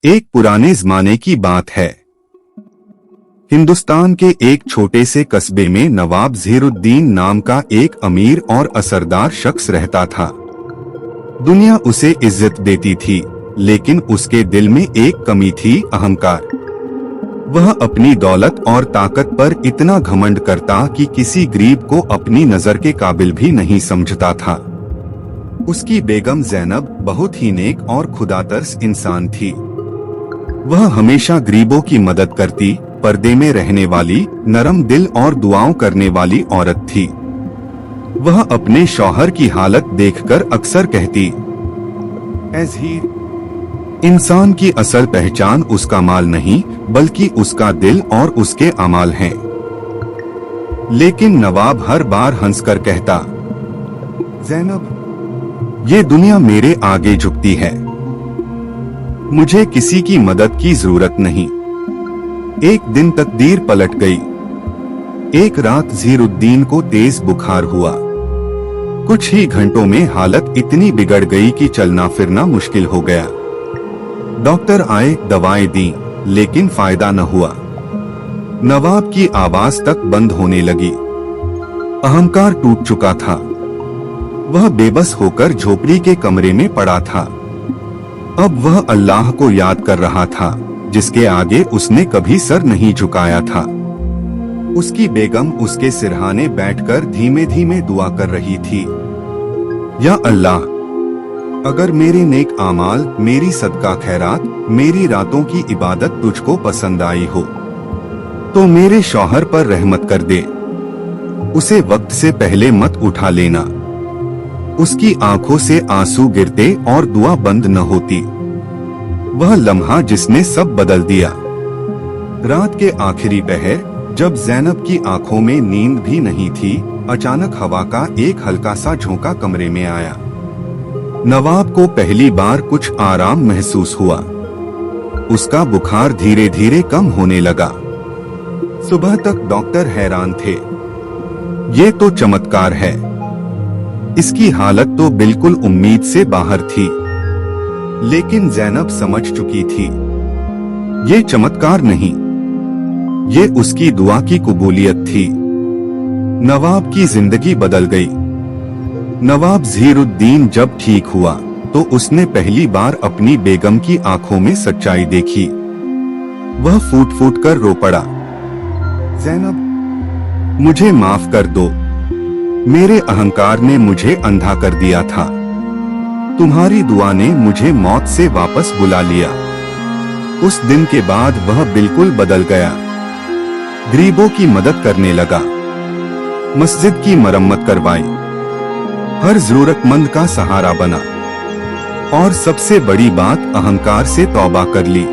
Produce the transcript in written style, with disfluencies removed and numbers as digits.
एक पुराने जमाने की बात है। हिंदुस्तान के एक छोटे से कस्बे में नवाब ज़हीरुद्दीन नाम का एक अमीर और असरदार शख्स रहता था। दुनिया उसे इज्जत देती थी, लेकिन उसके दिल में एक कमी थी, अहंकार। वह अपनी दौलत और ताकत पर इतना घमंड करता कि किसी गरीब को अपनी नजर के काबिल भी नहीं समझता था। उसकी बेगम ज़ैनब बहुत ही नेक और खुदातर्स इंसान थी। वह हमेशा गरीबों की मदद करती, पर्दे में रहने वाली, नरम दिल और दुआओं करने वाली औरत थी। वह अपने शौहर की हालत देखकर अक्सर कहती, ऐ ज़हीर, इंसान की असल पहचान उसका माल नहीं, बल्कि उसका दिल और उसके अमाल हैं। लेकिन नवाब हर बार हंसकर कहता, ज़ैनब, ये दुनिया मेरे आगे झुकती है, मुझे किसी की मदद की जरूरत नहीं। एक दिन तकदीर पलट गई। एक रात ज़हीरुद्दीन को तेज बुखार हुआ। कुछ ही घंटों में हालत इतनी बिगड़ गई कि चलना फिरना मुश्किल हो गया। डॉक्टर आए, दवाएं दी, लेकिन फायदा न हुआ। नवाब की आवाज तक बंद होने लगी। अहंकार टूट चुका था। वह बेबस होकर झोपड़ी के कमरे में पड़ा था। अब वह अल्लाह को याद कर रहा था, जिसके आगे उसने कभी सर नहीं झुकाया था। उसकी बेगम उसके सिरहाने बैठकर धीमे धीमे दुआ कर रही थी, या अल्लाह, अगर मेरे नेक आमाल, मेरी सदका खैरात, मेरी रातों की इबादत तुझको पसंद आई हो, तो मेरे शौहर पर रहमत कर दे। उसे वक्त से पहले मत उठा लेना। उसकी आंखों से आंसू गिरते और दुआ बंद न होती। वह लम्हा जिसने सब बदल दिया। रात के आखिरी पहर, जब ज़ैनब की आंखों में नींद भी नहीं थी, अचानक हवा का एक हल्का सा झोंका कमरे में आया। नवाब को पहली बार कुछ आराम महसूस हुआ। उसका बुखार धीरे धीरे कम होने लगा। सुबह तक डॉक्टर हैरान थे। ये तो चमत्कार है। इसकी हालत तो बिल्कुल उम्मीद से बाहर थी। लेकिन ज़ैनब समझ चुकी थी, ये चमत्कार नहीं, ये उसकी दुआ की कबूलियत थी। नवाब की जिंदगी बदल गई। नवाब ज़हीरुद्दीन जब ठीक हुआ, तो उसने पहली बार अपनी बेगम की आंखों में सच्चाई देखी। वह फूट फूट कर रो पड़ा, ज़ैनब, मुझे माफ कर दो। मेरे अहंकार ने मुझे अंधा कर दिया था। तुम्हारी दुआ ने मुझे मौत से वापस बुला लिया। उस दिन के बाद वह बिल्कुल बदल गया। गरीबों की मदद करने लगा, मस्जिद की मरम्मत करवाई, हर जरूरतमंद का सहारा बना, और सबसे बड़ी बात, अहंकार से तौबा कर ली।